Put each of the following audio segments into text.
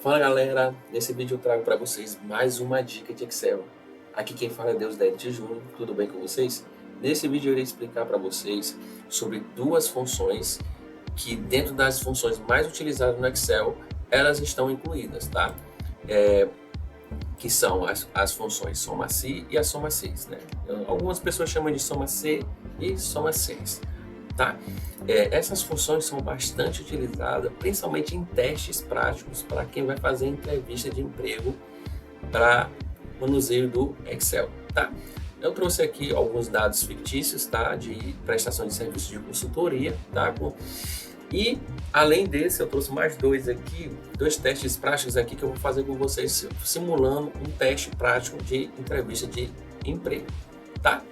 Fala galera, nesse vídeo eu trago para vocês mais uma dica de Excel. Aqui quem fala é Deus Débito Júnior, tudo bem com vocês? Nesse vídeo eu irei explicar para vocês sobre duas funções que dentro das funções mais utilizadas no Excel, elas estão incluídas, tá? Que são as funções soma-se e a soma-6, né? Algumas pessoas chamam de soma-se e soma-6. Tá? Essas funções são bastante utilizadas, principalmente em testes práticos para quem vai fazer entrevista de emprego para manuseio do Excel. Tá? Eu trouxe aqui alguns dados fictícios, tá? De prestação de serviço de consultoria, tá? E além desse, eu trouxe mais dois testes práticos aqui que eu vou fazer com vocês, simulando um teste prático de entrevista de emprego, tá?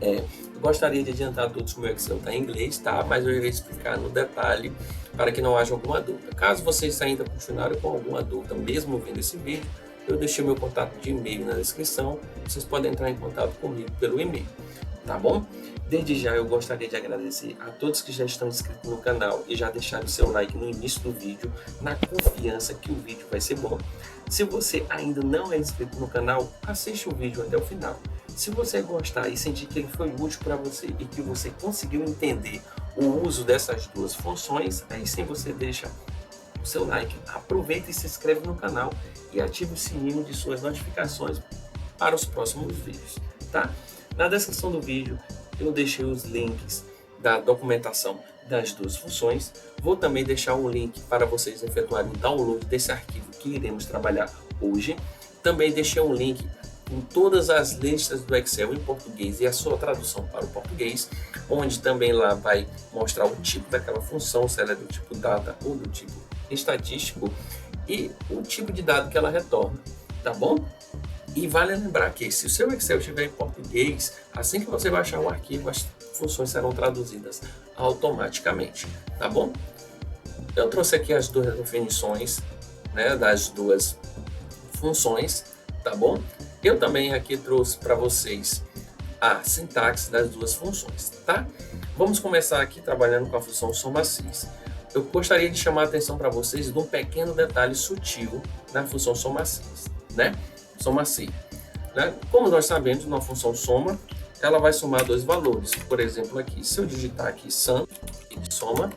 Eu gostaria de adiantar a todos que o meu Excel está em inglês, tá? Mas eu irei explicar no detalhe para que não haja alguma dúvida. Caso vocês ainda continuarem com alguma dúvida, mesmo vendo esse vídeo, eu deixei meu contato de e-mail na descrição. Vocês podem entrar em contato comigo pelo e-mail, tá bom? Desde já eu gostaria de agradecer a todos que já estão inscritos no canal e já deixaram o seu like no início do vídeo, na confiança que o vídeo vai ser bom. Se você ainda não é inscrito no canal, assiste o vídeo até o final. Se você gostar e sentir que ele foi útil para você e que você conseguiu entender o uso dessas duas funções, aí sim você deixa o seu like, aproveita e se inscreve no canal e ative o sininho de suas notificações para os próximos vídeos, tá? Na descrição do vídeo eu deixei os links da documentação das duas funções. Vou também deixar um link para vocês efetuarem o download desse arquivo que iremos trabalhar hoje. Também deixei um link com todas as listas do Excel em português e a sua tradução para o português, onde também lá vai mostrar o tipo daquela função, se ela é do tipo data ou do tipo estatístico e o tipo de dado que ela retorna, tá bom? E vale lembrar que se o seu Excel estiver em português, assim que você baixar o arquivo, as funções serão traduzidas automaticamente, tá bom? Eu trouxe aqui as duas definições, né, das duas funções, tá bom? Eu também aqui trouxe para vocês a sintaxe das duas funções, tá? Vamos começar aqui trabalhando com a função soma-se. Eu gostaria de chamar a atenção para vocês de um pequeno detalhe sutil na função soma-se, né? Soma-se, né? Como nós sabemos, na função soma, ela vai somar dois valores. Por exemplo, aqui, se eu digitar aqui sum, soma,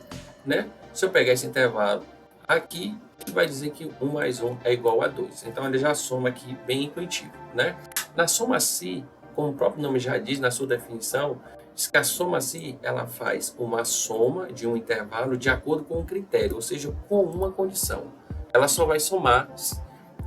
né? Se eu pegar esse intervalo aqui, ele vai dizer que 1 mais 1 é igual a 2. Então, ele já soma aqui bem intuitivo, né? Na soma-se, como o próprio nome já diz na sua definição, diz que a soma-se, ela faz uma soma de um intervalo de acordo com um critério, ou seja, com uma condição. Ela só vai somar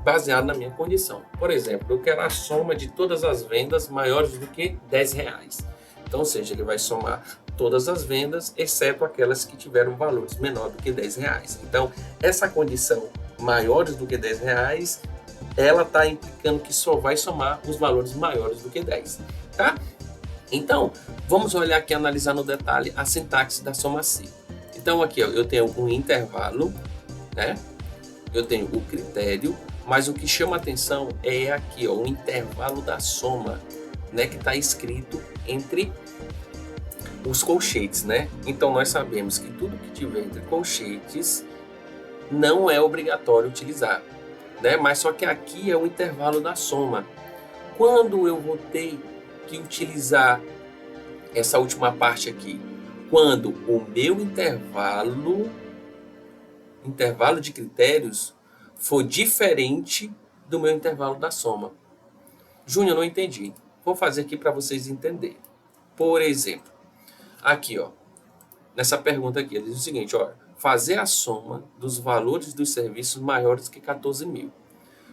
baseado na minha condição. Por exemplo, eu quero a soma de todas as vendas maiores do que R$10. Então, ou seja, ele vai somar todas as vendas, exceto aquelas que tiveram valores menor do que R$10. Então, essa condição maiores do que R$10, ela está implicando que só vai somar os valores maiores do que 10, tá? Então, vamos olhar aqui, analisar no detalhe a sintaxe da soma-se. Então, aqui ó, eu tenho um intervalo, né? Eu tenho o critério, mas o que chama atenção é aqui, ó, o intervalo da soma, né? Que está escrito entre os colchetes, né? Então nós sabemos que tudo que tiver entre colchetes não é obrigatório utilizar, né? Mas só que aqui é o intervalo da soma. Quando eu vou ter que utilizar essa última parte aqui? Quando o meu intervalo de critérios for diferente do meu intervalo da soma. Júnior, não entendi. Vou fazer aqui para vocês entenderem. Por exemplo, aqui, ó, nessa pergunta aqui, ele diz o seguinte, ó, fazer a soma dos valores dos serviços maiores que 14 mil.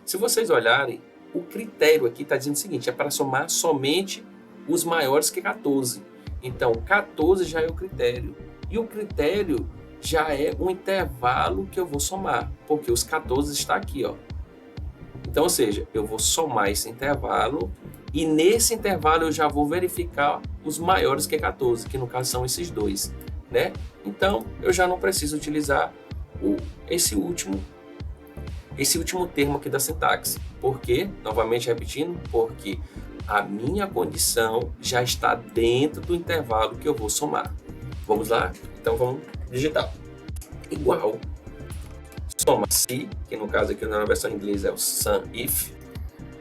Se vocês olharem, o critério aqui está dizendo o seguinte, é para somar somente os maiores que 14. Então, 14 já é o critério. E o critério já é um intervalo que eu vou somar, porque os 14 está aqui, ó. Então, ou seja, eu vou somar esse intervalo e nesse intervalo eu já vou verificar os maiores que 14, que no caso são esses dois, né? Então, eu já não preciso utilizar esse último termo aqui da sintaxe. Por quê? Novamente repetindo, porque a minha condição já está dentro do intervalo que eu vou somar. Vamos lá? Então, vamos digitar. Igual soma se, que no caso aqui na versão em inglês é o sum if.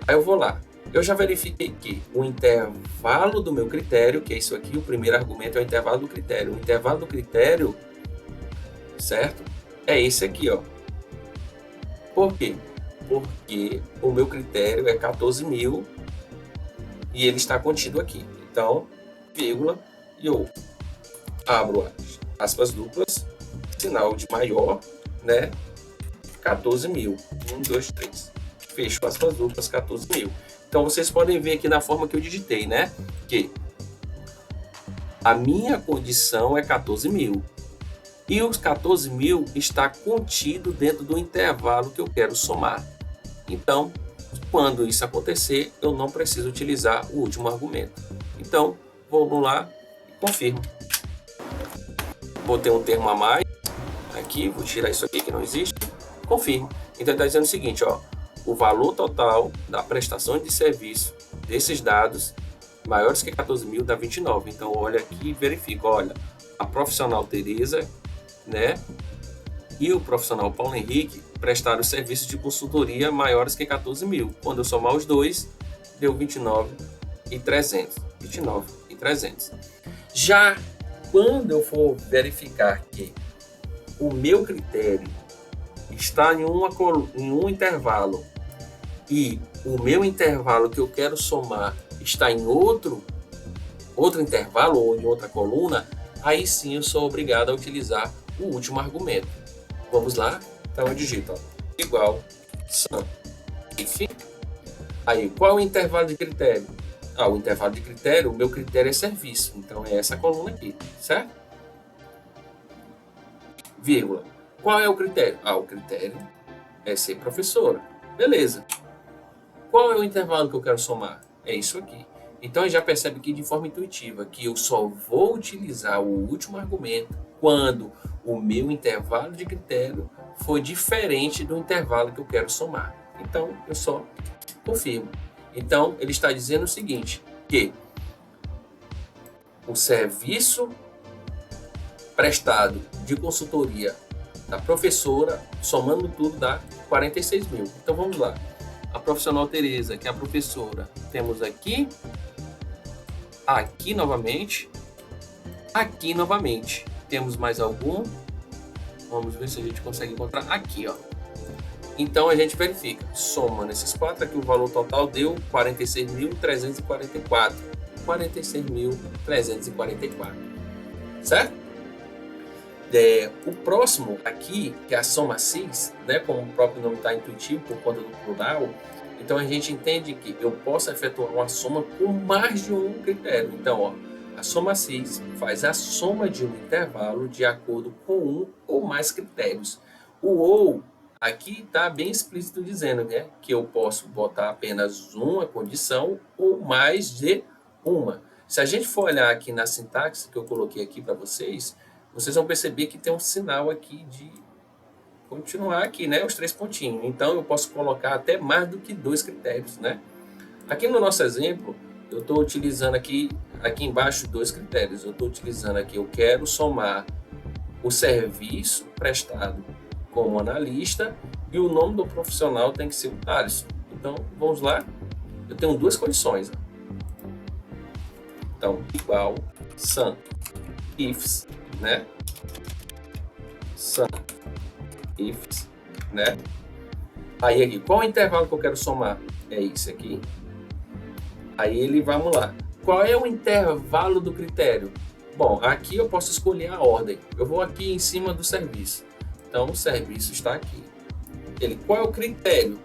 Aí eu vou lá. Eu já verifiquei que o intervalo do meu critério, que é isso aqui, o primeiro argumento é o intervalo do critério. O intervalo do critério, certo? É esse aqui, ó. Por quê? Porque o meu critério é 14.000 e ele está contido aqui. Então, vírgula, e eu abro aspas duplas, sinal de maior, né? 14.000. 1, 2, 3. Fecho aspas duplas, 14.000. Então, vocês podem ver aqui na forma que eu digitei, né? Que a minha condição é 14.000. E os 14.000 está contido dentro do intervalo que eu quero somar. Então, quando isso acontecer, eu não preciso utilizar o último argumento. Então, vamos lá e confirmo. Botei um termo a mais aqui, vou tirar isso aqui que não existe. Confirmo. Então, está dizendo o seguinte, ó. O valor total da prestação de serviço desses dados maiores que 14.000 dá 29. Então, olha aqui e verifica. Olha, a profissional Tereza, né, e o profissional Paulo Henrique prestaram serviços de consultoria maiores que 14.000. Quando eu somar os dois, deu 29.300. 29.300. Já quando eu for verificar que o meu critério está em um intervalo e o meu intervalo que eu quero somar está em outro intervalo ou em outra coluna, aí sim eu sou obrigado a utilizar o último argumento. Vamos lá? Então eu digito, ó, igual sum if. Aí, qual é o intervalo de critério? O intervalo de critério, o meu critério é serviço. Então é essa coluna aqui, certo? Vírgula. Qual é o critério? O critério é ser professora. Beleza. Qual é o intervalo que eu quero somar? É isso aqui. Então, já percebe aqui de forma intuitiva que eu só vou utilizar o último argumento quando o meu intervalo de critério for diferente do intervalo que eu quero somar. Então, eu só confirmo. Então, ele está dizendo o seguinte, que o serviço prestado de consultoria da professora, somando tudo, dá 46.000. Então, vamos lá. A profissional Tereza, que é a professora, temos aqui novamente, aqui novamente. Temos mais algum? Vamos ver se a gente consegue encontrar aqui, ó. Então a gente verifica, soma nesses quatro aqui, o valor total deu 46.344. 46.344, certo? O próximo aqui, que é a soma cis, né, como o próprio nome está intuitivo por conta do plural, então a gente entende que eu posso efetuar uma soma com mais de um critério. Então, ó, a soma cis faz a soma de um intervalo de acordo com um ou mais critérios. O ou aqui está bem explícito dizendo, né, que eu posso botar apenas uma condição ou mais de uma. Se a gente for olhar aqui na sintaxe que eu coloquei aqui para vocês vão perceber que tem um sinal aqui de continuar aqui, né, os 3 pontinhos. Então, eu posso colocar até mais do que 2 critérios, né? Aqui no nosso exemplo, eu estou utilizando aqui embaixo 2 critérios. Eu estou utilizando aqui, eu quero somar o serviço prestado como analista e o nome do profissional tem que ser o Thaleson. Então, vamos lá. Eu tenho 2 condições. Ó. Então, igual sum ifs, né? Sum ifs, né? Aí aqui, qual é o intervalo que eu quero somar? É isso aqui. Aí vamos lá. Qual é o intervalo do critério? Bom, aqui eu posso escolher a ordem. Eu vou aqui em cima do serviço. Então, o serviço está aqui. Qual é o critério?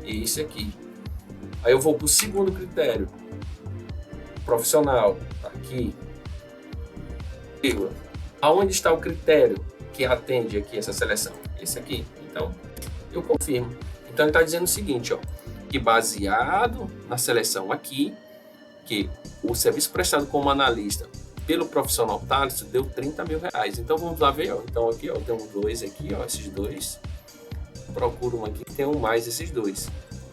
Esse aqui. Aí eu vou para o segundo critério. Profissional, aqui. Aonde está o critério que atende aqui essa seleção? Esse aqui. Então, eu confirmo. Então, ele está dizendo o seguinte, ó, que baseado na seleção aqui, que o serviço prestado como analista pelo profissional Thaleson deu R$30.000. Então, vamos lá ver, ó. Então, aqui, ó, tem 2 aqui, ó, esses 2. Procuro um aqui que tenha mais esses 2.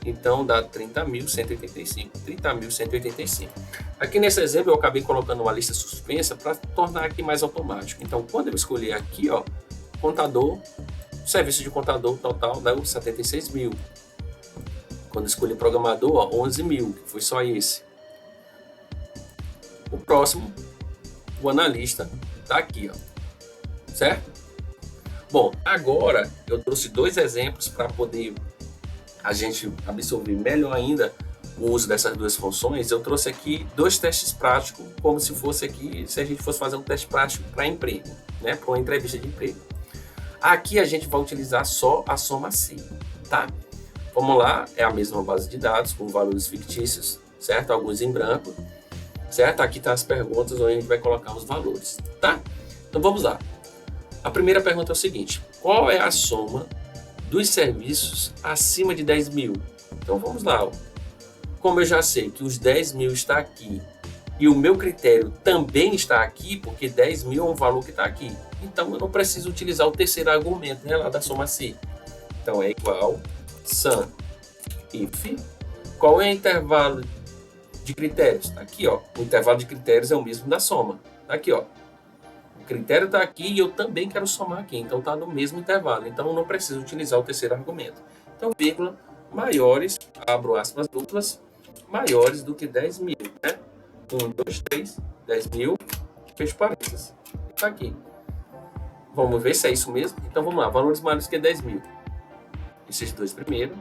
Então, dá 30.185. 30.185. Aqui nesse exemplo, eu acabei colocando uma lista suspensa para tornar aqui mais automático. Então, quando eu escolher aqui, ó, contador Serviço de contador total deu 76 mil. Quando escolhi programador, ó, 11 mil, que foi só esse. O próximo, o analista, tá aqui, ó, certo? Bom, agora eu trouxe dois exemplos para poder a gente absorver melhor ainda o uso dessas duas funções. Eu trouxe aqui dois testes práticos, como se fosse aqui, se a gente fosse fazer um teste prático para emprego, né, para uma entrevista de emprego. Aqui a gente vai utilizar só a soma C, tá? Vamos lá, é a mesma base de dados com valores fictícios, certo? Alguns em branco, certo? Aqui tá as perguntas onde a gente vai colocar os valores, tá? Então vamos lá. A primeira pergunta é o seguinte: qual é a soma dos serviços acima de 10 mil? Então vamos lá, ó. Como eu já sei que os 10 mil está aqui e o meu critério também está aqui, porque 10 mil é um valor que está aqui, então eu não preciso utilizar o terceiro argumento, né, lá da soma C. Então é igual sum if. Qual é o intervalo de critérios? Tá aqui, ó. O intervalo de critérios é o mesmo da soma. Tá aqui, ó. O critério está aqui e eu também quero somar aqui, então está no mesmo intervalo. Então eu não preciso utilizar o terceiro argumento. Então, vírgula, maiores, abro aspas duplas, maiores do que 10 mil, né? 1, 2, 3, 10 mil, fecho parênteses. Está aqui. Vamos ver se é isso mesmo. Então vamos lá, valores maiores que 10 mil. Esses dois primeiro.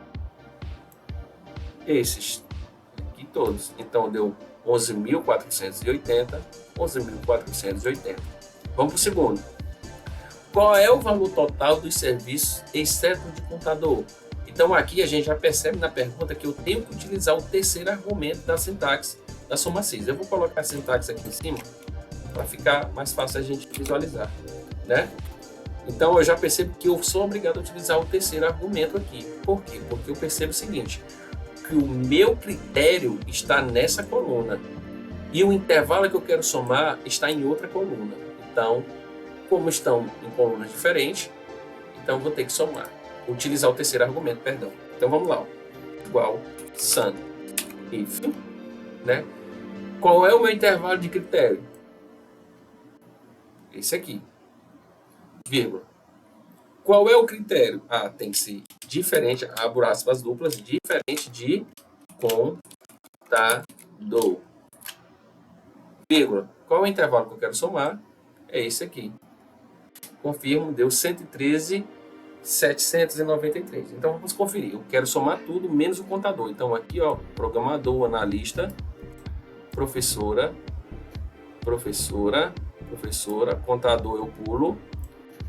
Esses aqui todos. Então deu 11.480, 11.480. Vamos para o segundo. Qual é o valor total dos serviços, exceto de contador? Então aqui a gente já percebe na pergunta que eu tenho que utilizar o terceiro argumento da sintaxe da soma C. Eu vou colocar a sintaxe aqui em cima para ficar mais fácil a gente visualizar, né? Então eu já percebo que eu sou obrigado a utilizar o terceiro argumento aqui. Por quê? Porque eu percebo o seguinte, que o meu critério está nessa coluna e o intervalo que eu quero somar está em outra coluna. Então, como estão em colunas diferentes, então vou ter que somar, utilizar o terceiro argumento, perdão. Então vamos lá, ó. Igual sum if, né? Qual é o meu intervalo de critério? Esse aqui, vírgula. Qual é o critério? Ah, tem que ser diferente, abro aspas duplas, diferente de contador. Vírgula. Qual é o intervalo que eu quero somar? É esse aqui. Confirmo, deu 113.793. Então vamos conferir. Eu quero somar tudo menos o contador. Então aqui, ó, programador, analista, professora, contador eu pulo,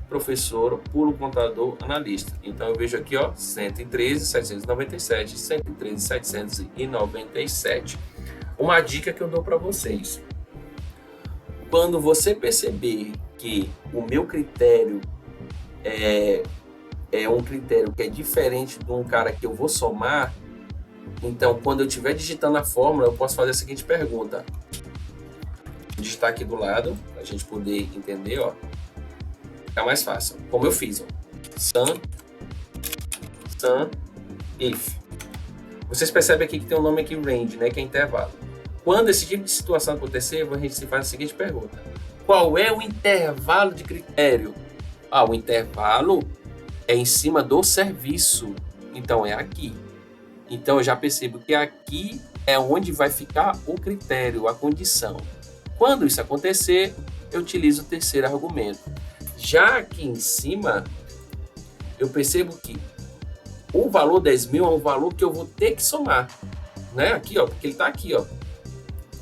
professor, pulo contador, analista. Então eu vejo aqui, ó, 113.797, 113.797. Uma dica que eu dou para vocês: quando você perceber que o meu critério é um critério que é diferente de um cara que eu vou somar, então quando eu estiver digitando a fórmula, eu posso fazer a seguinte pergunta. Vou digitar aqui do lado, para a gente poder entender, ó. Fica mais fácil. Como eu fiz, ó. Sum if. Vocês percebem aqui que tem um nome aqui, range, né, que é intervalo. Quando esse tipo de situação acontecer, a gente se faz a seguinte pergunta: qual é o intervalo de critério? Ah, o intervalo é em cima do serviço, então é aqui. Então eu já percebo que aqui é onde vai ficar o critério, a condição. Quando isso acontecer, eu utilizo o terceiro argumento. Já aqui em cima, eu percebo que o valor 10 mil é um valor que eu vou ter que somar, né? Aqui, ó, porque ele está aqui, ó.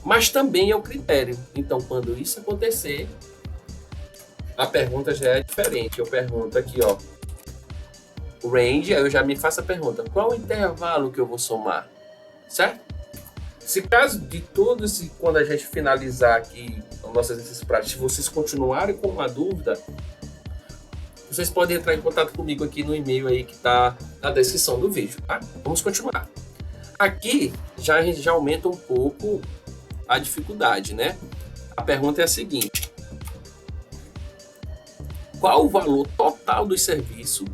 Mas também é o critério. Então, quando isso acontecer, a pergunta já é diferente. Eu pergunto aqui, ó, o range, aí eu já me faço a pergunta: qual o intervalo que eu vou somar? Certo? Se caso de todos, e quando a gente finalizar aqui o nosso exercício prático, se vocês continuarem com uma dúvida, vocês podem entrar em contato comigo aqui no e-mail aí que está na descrição do vídeo, tá? Vamos continuar. Aqui a gente já aumenta um pouco a dificuldade, né? A pergunta é a seguinte: qual o valor total do serviço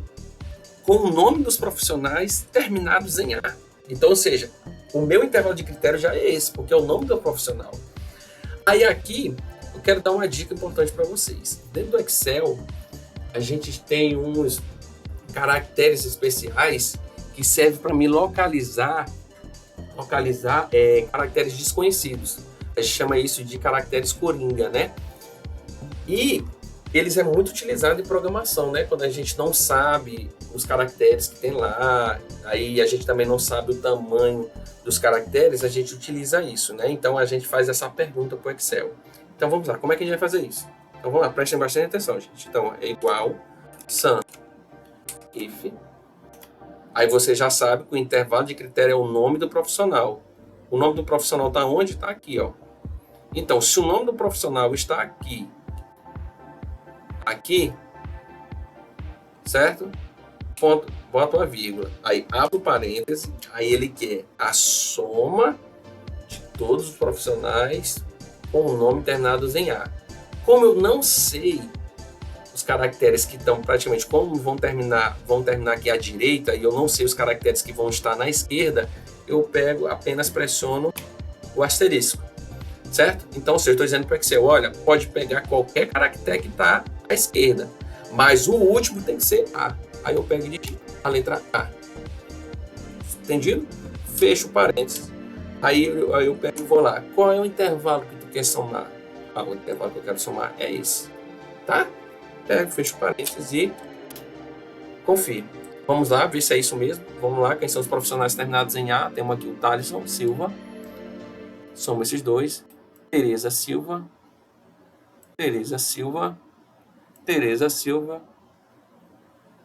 com o nome dos profissionais terminados em A? Então, ou seja, o meu intervalo de critério já é esse, porque é o nome do profissional. Aí aqui, eu quero dar uma dica importante para vocês. Dentro do Excel, a gente tem caracteres especiais que servem para me localizar caracteres desconhecidos. A gente chama isso de caracteres coringa, né? E eles é muito utilizado em programação, né? Quando a gente não sabe os caracteres que tem lá, aí a gente também não sabe o tamanho dos caracteres, a gente utiliza isso, né? Então a gente faz essa pergunta para o Excel. Então vamos lá, como é que a gente vai fazer isso? Então vamos lá, prestem bastante atenção, gente. Então é igual sum if. Aí você já sabe que o intervalo de critério é o nome do profissional. O nome do profissional está onde? Está aqui, ó. Então, se o nome do profissional está aqui, certo? Ponto, bota uma vírgula. Aí abre o parêntese, aí ele quer a soma de todos os profissionais com o nome terminados em A. Como eu não sei os caracteres que estão praticamente, como vão terminar aqui à direita, e eu não sei os caracteres que vão estar na esquerda, eu pego, apenas pressiono o asterisco, certo? Então, se eu estou dizendo para o Excel, olha, pode pegar qualquer caractere que está à esquerda, mas o último tem que ser A. Aí eu pego e digito a letra A. Entendido? Fecho o parênteses. Aí eu pego e vou lá. Qual é o intervalo que tu quer somar? Ah, o intervalo que eu quero somar é esse. Tá? Pego, fecho o parênteses e confiro. Vamos lá, ver se é isso mesmo. Vamos lá, quem são os profissionais terminados em A? Temos aqui o Thalisson Silva. Soma esses dois. Tereza Silva. Tereza Silva. Tereza Silva.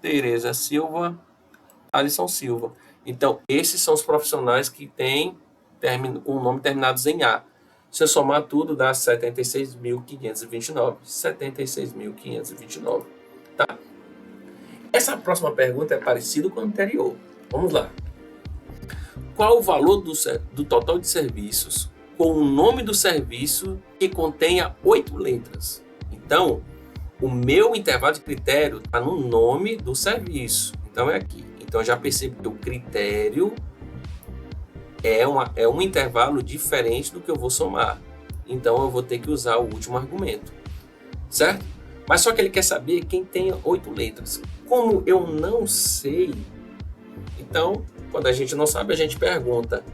Tereza Silva. Alisson Silva. Então, esses são os profissionais que têm o nome terminados em A. Se eu somar tudo, dá 76.529. 76.529. Tá? Essa próxima pergunta é parecida com a anterior. Vamos lá. Qual o valor do total de serviços com o nome do serviço que contenha 8 letras? Então, o meu intervalo de critério está no nome do serviço. Então, é aqui. Então, já percebo que o critério é um intervalo diferente do que eu vou somar. Então, eu vou ter que usar o último argumento. Certo? Mas só que ele quer saber quem tem 8 letras. Como eu não sei, então, quando a gente não sabe, a gente pergunta.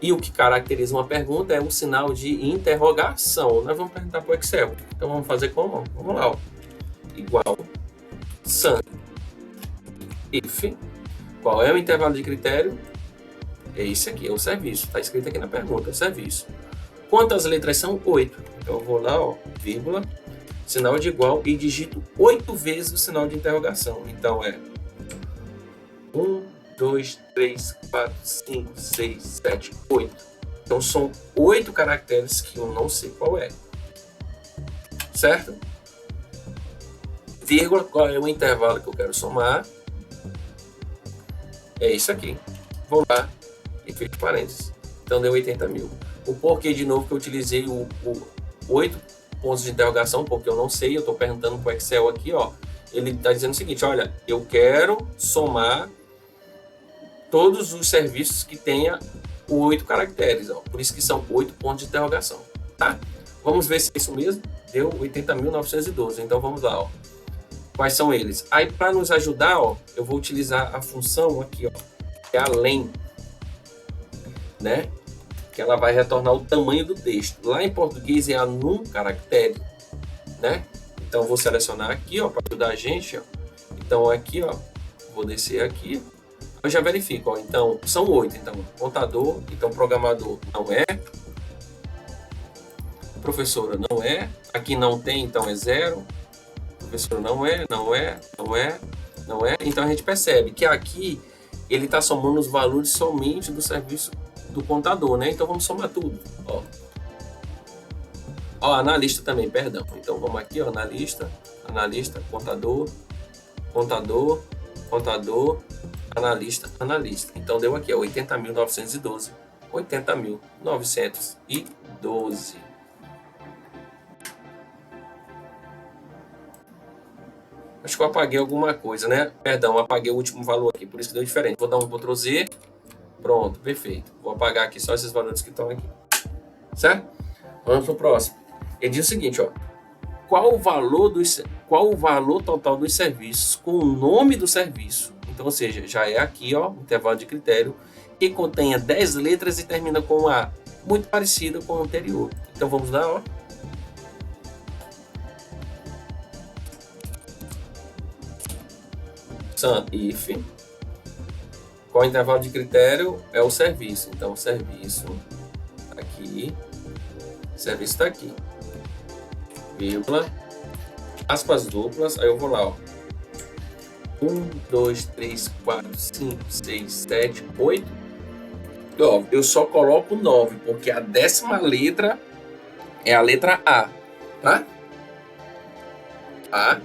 E o que caracteriza uma pergunta é um sinal de interrogação. Nós vamos perguntar para o Excel. Então, vamos fazer como? Vamos lá. Ó. Igual sum if. Qual é o intervalo de critério? É esse aqui, é o serviço. Está escrito aqui na pergunta, serviço. Quantas letras são? 8. Então, eu vou lá, ó, vírgula, sinal de igual e digito 8 vezes o sinal de interrogação. Então, é 1, 2, 3, 4, 5, 6, 7, 8. Então, são 8 caracteres que eu não sei qual é. Certo? Vírgula, qual é o intervalo que eu quero somar? É isso aqui. Vou lá e fecho parênteses. Então, deu 80 mil. O porquê, de novo, que eu utilizei o 8 pontos de interrogação, porque eu não sei, eu estou perguntando para o Excel aqui, ó. Ele está dizendo o seguinte, olha, eu quero somar todos os serviços que tenha 8 caracteres, ó. Por isso que são 8 pontos de interrogação, tá? Vamos ver se é isso mesmo. Deu 80.912. Então, vamos lá, ó. Quais são eles? Aí, para nos ajudar, ó, eu vou utilizar a função aqui, ó, que é além, né? Que ela vai retornar o tamanho do texto. Lá em português é a num caractere, né? Então, eu vou selecionar aqui, ó, para ajudar a gente, ó. Então, aqui, ó, vou descer aqui. Eu já verifico, ó. Então, são 8. Então, contador, então, programador não é. Professora não é. Aqui não tem, então é 0. Professor não é. Então a gente percebe que aqui ele está somando os valores somente do serviço do contador, né? Então vamos somar tudo. Ó, analista também, perdão. Então vamos aqui, ó, analista, contador, analista. Então deu aqui, ó, 80.912. 80.912. Acho que eu apaguei alguma coisa, né? Perdão, apaguei o último valor aqui, por isso que deu diferente. Vou dar um Ctrl Z. Pronto, perfeito. Vou apagar aqui só esses valores que estão aqui. Certo? Vamos para o próximo. Ele diz o seguinte, ó. Qual o valor total dos serviços com o nome do serviço Então, ou seja, já é aqui, ó, intervalo de critério, que contenha 10 letras e termina com A, muito parecido com o anterior. Então, vamos lá, ó. Sum if. Qual intervalo de critério? É o serviço. Então, serviço aqui, serviço está aqui, vírgula, aspas duplas, aí eu vou lá, ó. 1, 2, 3, 4, 5, 6, 7, 8, 9. Eu só coloco 9, porque a 10ª letra é a letra A, tá? A,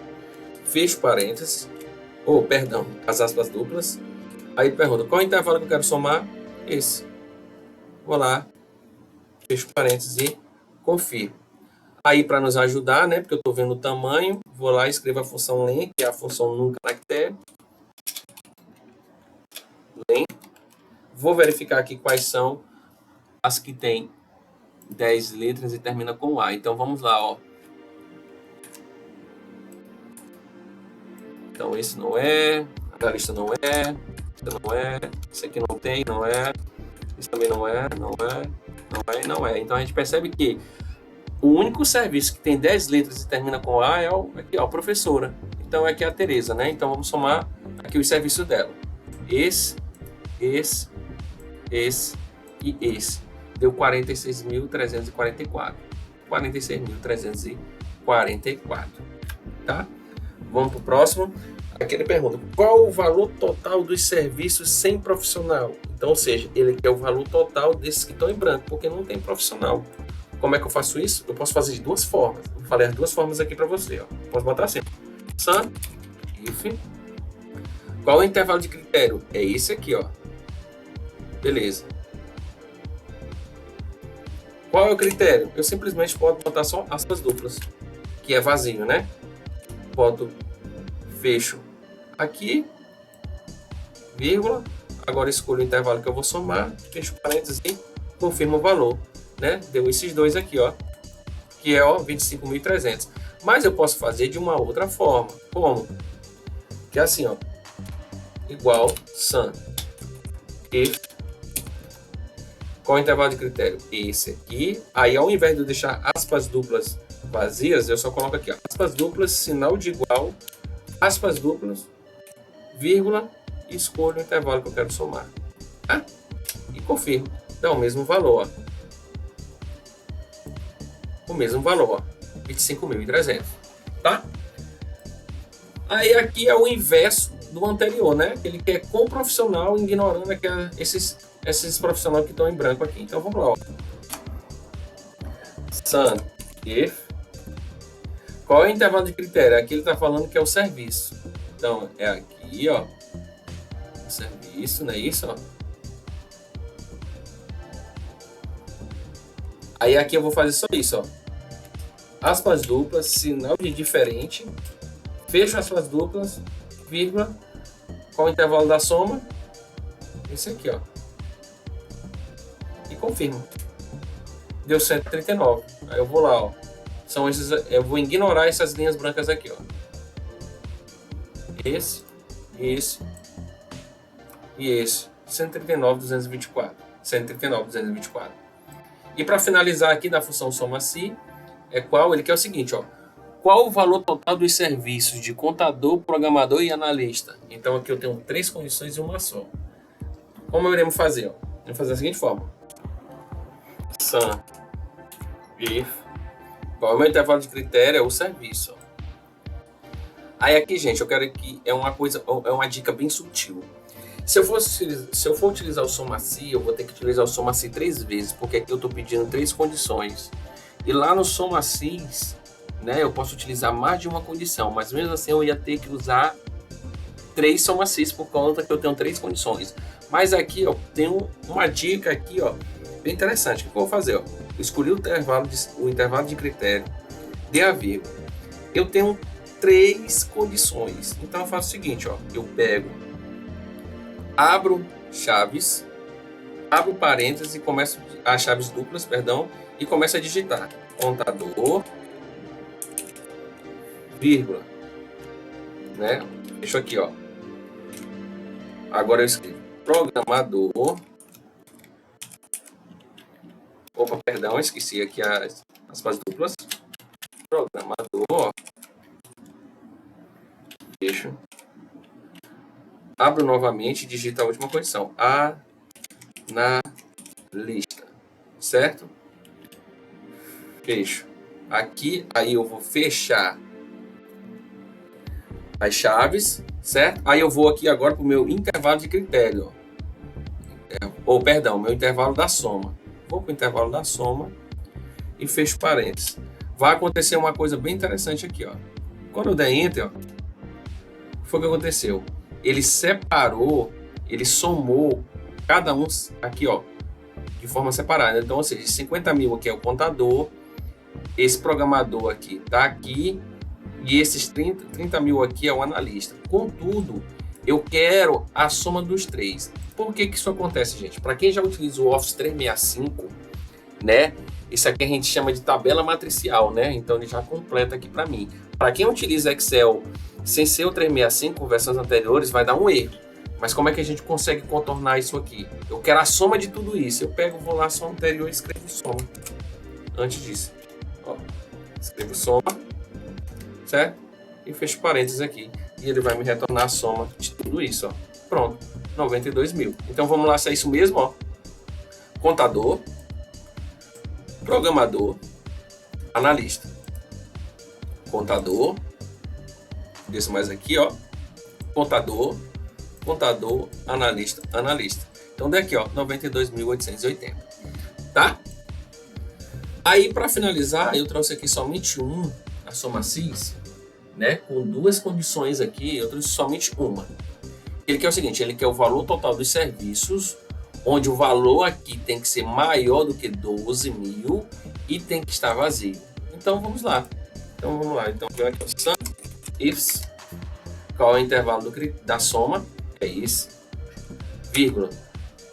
fecho parênteses, ou, perdão, as aspas duplas. Aí pergunta, qual é o intervalo que eu quero somar? Esse. Vou lá, fecho parênteses e confirmo. Aí, para nos ajudar, né, porque eu estou vendo o tamanho, vou lá e escrevo a função len, que é a função num caractere. Len. Vou verificar aqui quais são as que tem 10 letras e termina com A. Então, vamos lá, ó. Então, esse não é, a lista não é, esse não é, esse aqui não tem, não é, esse também não é, não é, não é e não é. Então, a gente percebe que o único serviço que tem 10 letras e termina com A é o, aqui, ó, professora. Então, aqui é a Tereza, né? Então, vamos somar aqui os serviços dela. Esse e esse. Deu 46.344. 46.344. Tá? Vamos para o próximo. Aqui ele pergunta, qual o valor total dos serviços sem profissional? Então, ou seja, ele quer o valor total desses que estão em branco, porque não tem profissional. Como é que eu faço isso? Eu posso fazer de duas formas. Eu falei as duas formas aqui para você. Ó. Posso botar assim. Sum if. Qual é o intervalo de critério? É esse aqui, ó. Beleza. Qual é o critério? Eu simplesmente posso botar só aspas duplas, que é vazio, né? Boto, fecho aqui, vírgula. Agora escolho o intervalo que eu vou somar, fecho parênteses e confirmo o valor, né? Deu esses dois aqui, ó, que é, ó, 25.300. Mas eu posso fazer de uma outra forma. Como? Que é assim, ó, igual sum if. Qual é o intervalo de critério? Esse aqui. Aí, ao invés de eu deixar aspas duplas vazias, eu só coloco aqui, ó, aspas duplas, sinal de igual, aspas duplas, vírgula, e escolho o intervalo que eu quero somar. Tá? E confirmo. Dá o mesmo valor, ó. O mesmo valor, ó. 25.300. Tá? Aí, aqui é o inverso do anterior, né? Ele quer com profissional, ignorando aqui esses profissionais que estão em branco aqui. Então, vamos lá, ó. Sum if. Qual é o intervalo de critério? Aqui ele está falando que é o serviço. Então, é aqui, ó. O serviço, não é isso, ó? Aí aqui eu vou fazer só isso, ó. Aspas duplas, sinal de diferente. Fecho aspas duplas, vírgula. Qual o intervalo da soma? Esse aqui, ó. E confirmo. Deu 139. Aí eu vou lá, ó. São esses, eu vou ignorar essas linhas brancas aqui, ó. Esse e esse. 139.224. 139.224. E para finalizar aqui da função soma-se, é qual? Ele quer o seguinte, ó. Qual o valor total dos serviços de contador, programador e analista? Então aqui eu tenho 3 condições e uma só. Como iremos fazer? Ó? Vamos fazer da seguinte forma. Sum if. Qual é o meu intervalo de critério? É o serviço. Ó. Aí aqui, gente, eu quero que é uma dica bem sutil. Se eu for utilizar o soma-se, eu vou ter que utilizar o soma-se 3 vezes, porque aqui eu estou pedindo 3 condições. E lá no soma-se, né, eu posso utilizar mais de uma condição, mas mesmo assim eu ia ter que usar 3 soma-se por conta que eu tenho 3 condições. Mas aqui, ó, tem uma dica aqui, ó, bem interessante. O que eu vou fazer? Ó? Eu escolhi o intervalo de critério, dei a vírgula. Eu tenho 3 condições. Então eu faço o seguinte, ó, eu pego, abro chaves, abro parênteses e começo as chaves duplas, perdão, e começo a digitar contador, vírgula, né? Deixa aqui, ó. Agora eu escrevo programador. Opa, perdão, esqueci aqui as aspas duplas. Programador. Fecho. Abro novamente e digito a última condição. Analista. Certo? Fecho. Aqui, aí eu vou fechar as chaves, certo? Aí eu vou aqui agora para o meu intervalo de critério. Perdão, meu intervalo da soma. Vou para o intervalo da soma e fecho parênteses. Vai acontecer uma coisa bem interessante aqui, ó. Quando eu der Enter, ó, foi o que aconteceu. Ele separou, ele somou cada um aqui, ó, de forma separada. Então, ou seja, 50 mil aqui é o contador, esse programador aqui tá aqui, e esses 30 mil aqui é o analista. Contudo, eu quero a soma dos três. Por que isso acontece, gente? Para quem já utiliza o Office 365, né? Isso aqui a gente chama de tabela matricial, né? Então ele já completa aqui para mim. Para quem utiliza Excel sem ser o 365, com versões anteriores, vai dar um erro. Mas como é que a gente consegue contornar isso aqui? Eu quero a soma de tudo isso. Eu pego, vou lá, soma anterior e escrevo soma. Antes disso, ó, escrevo soma, certo? E fecho parênteses aqui. E ele vai me retornar a soma de tudo isso, ó. Pronto, 92 mil. Então vamos lá, se é isso mesmo, ó. Contador, programador, analista. Contador, desço mais aqui, ó. Contador, analista. Então daqui, ó, 92.880, tá? Aí para finalizar, eu trouxe aqui somente a soma CIS, né, com duas condições aqui, eu trouxe somente uma. Ele quer o seguinte, ele quer o valor total dos serviços, onde o valor aqui tem que ser maior do que 12 mil e tem que estar vazio. Então vamos lá. Então aqui ó, sum ifs, qual é o intervalo da soma? É esse, vírgula.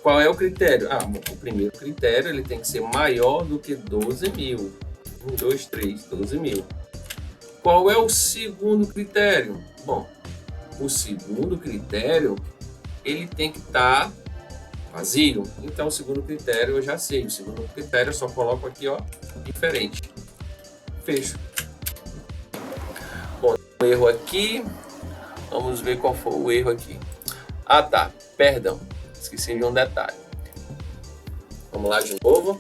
Qual é o critério? Bom, o primeiro critério, ele tem que ser maior do que 12 mil. 1, 2, 3, 12 mil. Qual é o segundo critério? Bom, o segundo critério, ele tem que estar vazio. Então, o segundo critério eu já sei. O segundo critério eu só coloco aqui, ó, diferente. Fecho. Bom, um erro aqui. Vamos ver qual foi o erro aqui. Tá, perdão. Esqueci de um detalhe. Vamos lá de novo.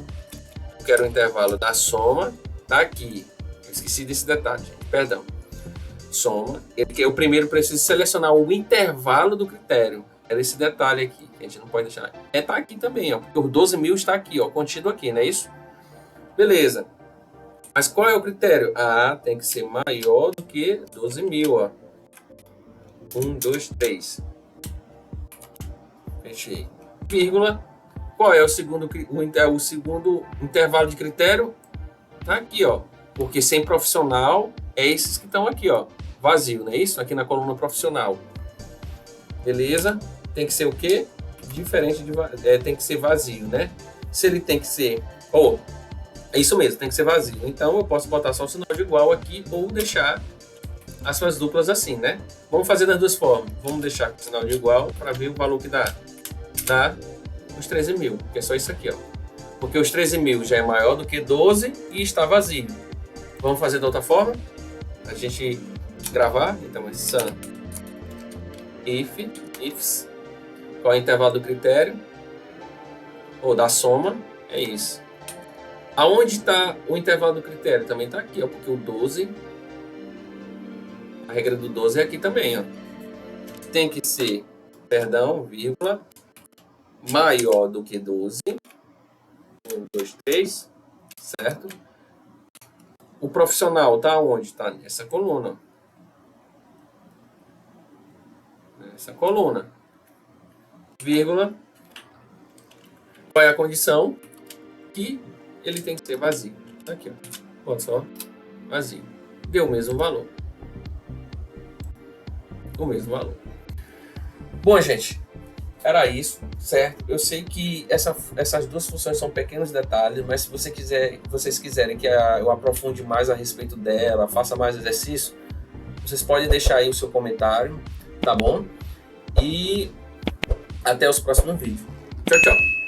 Eu quero o intervalo da soma. Tá aqui. Eu esqueci desse detalhe, gente. Perdão. Soma. Eu primeiro preciso selecionar o intervalo do critério. Era esse detalhe aqui, que a gente não pode deixar. Tá aqui também, ó. Porque o 12 mil está aqui, ó. Contido aqui, não é isso? Beleza. Mas qual é o critério? Tem que ser maior do que 12 mil, ó. 1, 2, 3. Fechei. Vírgula. Qual é o segundo intervalo de critério? Tá aqui, ó. Porque sem profissional é esses que estão aqui, ó. Vazio, não é isso? Aqui na coluna profissional. Beleza? Tem que ser o quê? Diferente de tem que ser vazio, né? Se ele tem que ser... é isso mesmo, tem que ser vazio. Então eu posso botar só o sinal de igual aqui ou deixar as suas duplas assim, né? Vamos fazer das duas formas. Vamos deixar com o sinal de igual para ver o valor que dá. Dá os 13 mil, que é só isso aqui, ó. Porque os 13 mil já é maior do que 12 e está vazio. Vamos fazer de outra forma? A gente gravar. Então é sum ifs. Qual é o intervalo do critério? Ou da soma. É isso. Aonde está o intervalo do critério? Também está aqui, ó. Porque o 12... A regra do 12 é aqui também, ó. Tem que ser, vírgula, maior do que 12. 1, 2, 3, certo? O profissional tá onde? Tá nessa coluna. Nessa coluna. Vírgula. Qual é a condição? Que ele tem que ser vazio. Tá aqui, ó. Olha só. Vazio. Deu o mesmo valor. O mesmo valor. Bom, gente, era isso, certo? Eu sei que essas duas funções são pequenos detalhes, mas se vocês quiserem que eu aprofunde mais a respeito dela, faça mais exercício, vocês podem deixar aí o seu comentário, tá bom? E Até os próximos vídeos. Tchau, tchau.